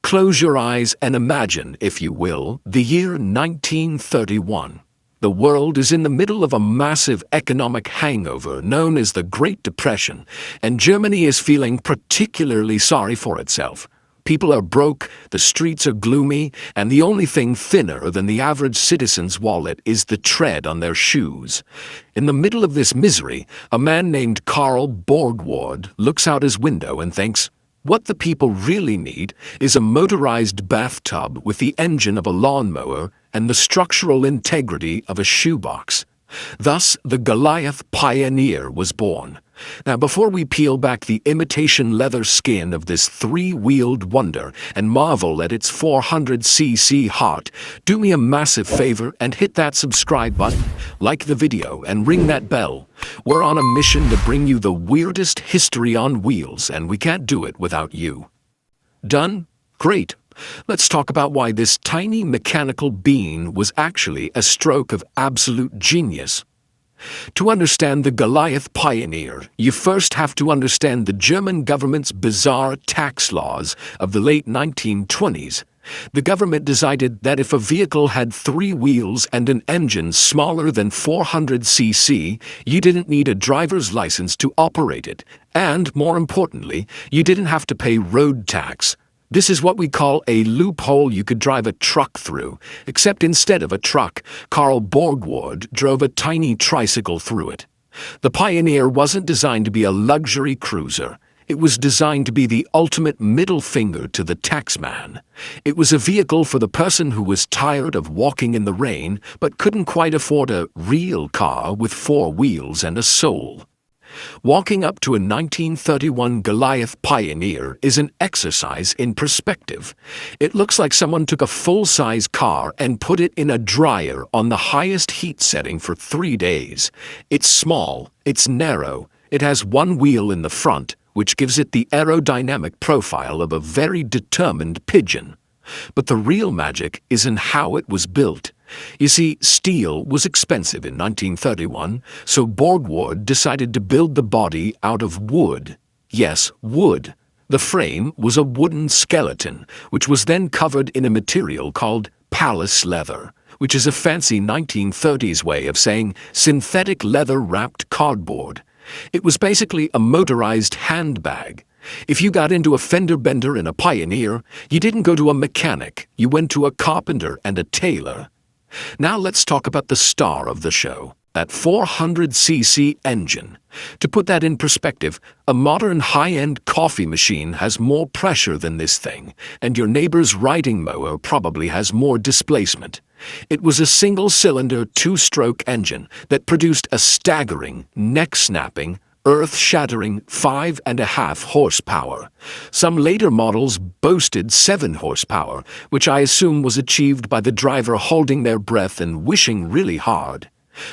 Close your eyes and imagine, if you will, the year 1931. The world is in the middle of a massive economic hangover known as the Great Depression, and Germany is feeling particularly sorry for itself. People are broke, the streets are gloomy, and the only thing thinner than the average citizen's wallet is the tread on their shoes. In the middle of this misery, a man named Karl Borgward looks out his window and thinks, what the people really need is a motorized bathtub with the engine of a lawnmower and the structural integrity of a shoebox. Thus, the Goliath Pioneer was born. Now, before we peel back the imitation leather skin of this three-wheeled wonder and marvel at its 400cc heart, do me a massive favor and hit that subscribe button, like the video, and ring that bell. We're on a mission to bring you the weirdest history on wheels, and we can't do it without you. Done? Great. Let's talk about why this tiny mechanical being was actually a stroke of absolute genius. To understand the Goliath Pioneer, you first have to understand the German government's bizarre tax laws of the late 1920s. The government decided that if a vehicle had 3 wheels and an engine smaller than 400cc, you didn't need a driver's license to operate it, and, more importantly, you didn't have to pay road tax. This is what we call a loophole you could drive a truck through, except instead of a truck, Karl Borgward drove a tiny tricycle through it. The Pioneer wasn't designed to be a luxury cruiser. It was designed to be the ultimate middle finger to the taxman. It was a vehicle for the person who was tired of walking in the rain but couldn't quite afford a real car with 4 wheels and a soul. Walking up to a 1931 Goliath Pioneer is an exercise in perspective. It looks like someone took a full-size car and put it in a dryer on the highest heat setting for 3 days. It's small, it's narrow, it has 1 wheel in the front, which gives it the aerodynamic profile of a very determined pigeon. But the real magic is in how it was built. You see, steel was expensive in 1931, so Borgward decided to build the body out of wood. Yes, wood. The frame was a wooden skeleton, which was then covered in a material called palace leather, which is a fancy 1930s way of saying synthetic leather-wrapped cardboard. It was basically a motorized handbag. If you got into a fender bender in a Pioneer, you didn't go to a mechanic, you went to a carpenter and a tailor. Now let's talk about the star of the show, that 400cc engine. To put that in perspective, a modern high-end coffee machine has more pressure than this thing, and your neighbor's riding mower probably has more displacement. It was a single-cylinder 2-stroke engine that produced a staggering, neck-snapping, earth-shattering 5.5 horsepower. Some later models boasted 7 horsepower, which I assume was achieved by the driver holding their breath and wishing really hard.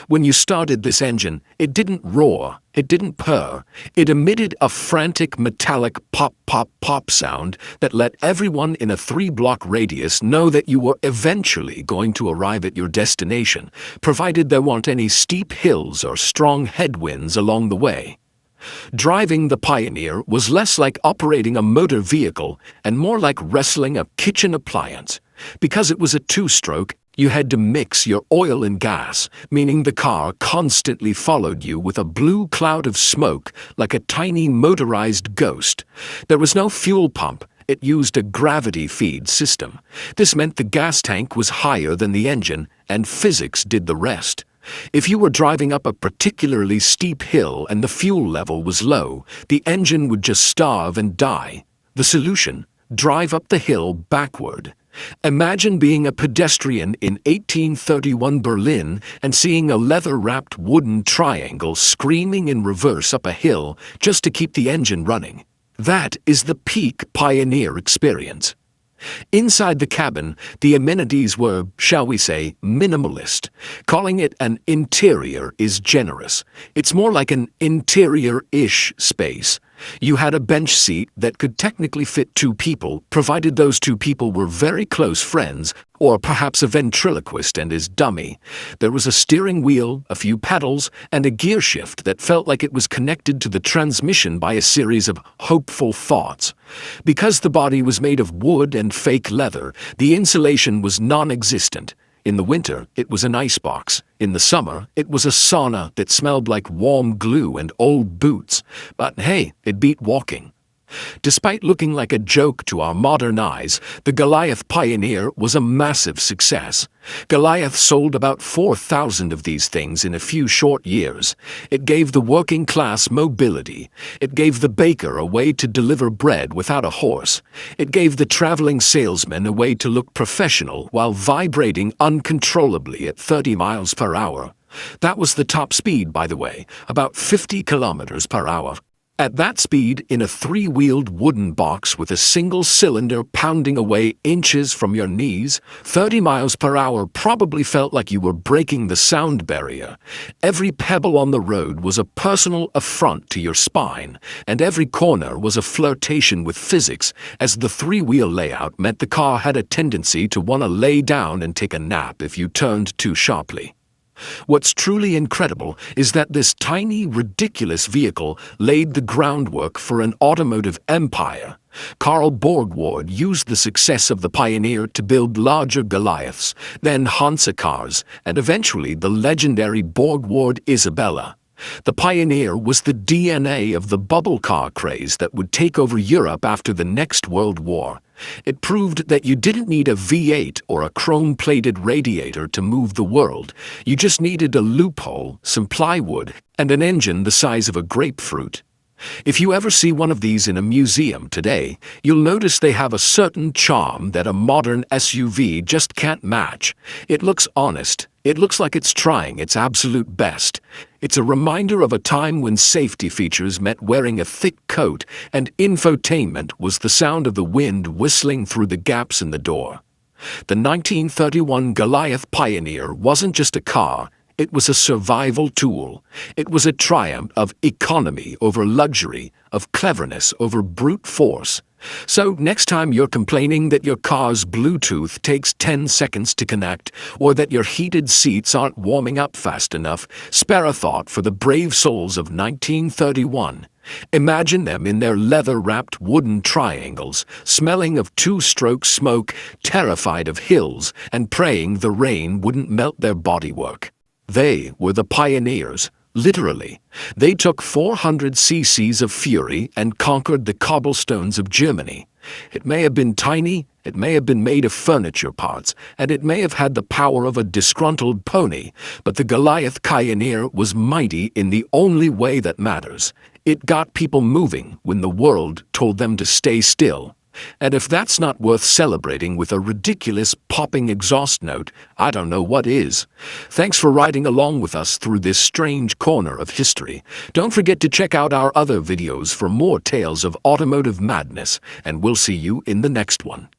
When you started this engine, it didn't roar, it didn't purr. It emitted a frantic metallic pop-pop-pop sound that let everyone in a 3-block radius know that you were eventually going to arrive at your destination, provided there weren't any steep hills or strong headwinds along the way. Driving the Pioneer was less like operating a motor vehicle and more like wrestling a kitchen appliance. Because it was a 2-stroke, you had to mix your oil and gas, meaning the car constantly followed you with a blue cloud of smoke like a tiny motorized ghost. There was no fuel pump. It used a gravity feed system. This meant the gas tank was higher than the engine, and physics did the rest. If you were driving up a particularly steep hill and the fuel level was low, the engine would just starve and die. The solution? Drive up the hill backward. Imagine being a pedestrian in 1831 Berlin and seeing a leather-wrapped wooden triangle screaming in reverse up a hill just to keep the engine running. That is the peak Pioneer experience. Inside the cabin, the amenities were, shall we say, minimalist. Calling it an interior is generous. It's more like an interior-ish space. You had a bench seat that could technically fit two people, provided those two people were very close friends, or perhaps a ventriloquist and his dummy. There was a steering wheel, a few pedals, and a gear shift that felt like it was connected to the transmission by a series of hopeful thoughts. Because the body was made of wood and fake leather, the insulation was non-existent. In the winter, it was an icebox. In the summer, it was a sauna that smelled like warm glue and old boots. But hey, it beat walking. Despite looking like a joke to our modern eyes, the Goliath Pioneer was a massive success. Goliath sold about 4,000 of these things in a few short years. It gave the working class mobility. It gave the baker a way to deliver bread without a horse. It gave the traveling salesman a way to look professional while vibrating uncontrollably at 30 miles per hour. That was the top speed, by the way, about 50 kilometers per hour. At that speed, in a three-wheeled wooden box with a single cylinder pounding away inches from your knees, 30 miles per hour probably felt like you were breaking the sound barrier. Every pebble on the road was a personal affront to your spine, and every corner was a flirtation with physics, as the three-wheel layout meant the car had a tendency to want to lay down and take a nap if you turned too sharply. What's truly incredible is that this tiny, ridiculous vehicle laid the groundwork for an automotive empire. Carl Borgward used the success of the Pioneer to build larger Goliaths, then Hansa cars, and eventually the legendary Borgward Isabella. The Pioneer was the DNA of the bubble car craze that would take over Europe after the next World War. It proved that you didn't need a V8 or a chrome-plated radiator to move the world. You just needed a loophole, some plywood, and an engine the size of a grapefruit. If you ever see one of these in a museum today, you'll notice they have a certain charm that a modern SUV just can't match. It looks honest. It looks like it's trying its absolute best. It's a reminder of a time when safety features meant wearing a thick coat and infotainment was the sound of the wind whistling through the gaps in the door. The 1931 Goliath Pioneer wasn't just a car. It was a survival tool. It was a triumph of economy over luxury, of cleverness over brute force. So next time you're complaining that your car's Bluetooth takes 10 seconds to connect, or that your heated seats aren't warming up fast enough, spare a thought for the brave souls of 1931. Imagine them in their leather-wrapped wooden triangles, smelling of two-stroke smoke, terrified of hills, and praying the rain wouldn't melt their bodywork. They were the pioneers, literally. They took 400 cc's of fury and conquered the cobblestones of Germany. It may have been tiny, it may have been made of furniture parts, and it may have had the power of a disgruntled pony, but the Goliath Pioneer was mighty in the only way that matters. It got people moving when the world told them to stay still. And if that's not worth celebrating with a ridiculous popping exhaust note, I don't know what is. Thanks for riding along with us through this strange corner of history. Don't forget to check out our other videos for more tales of automotive madness, and we'll see you in the next one.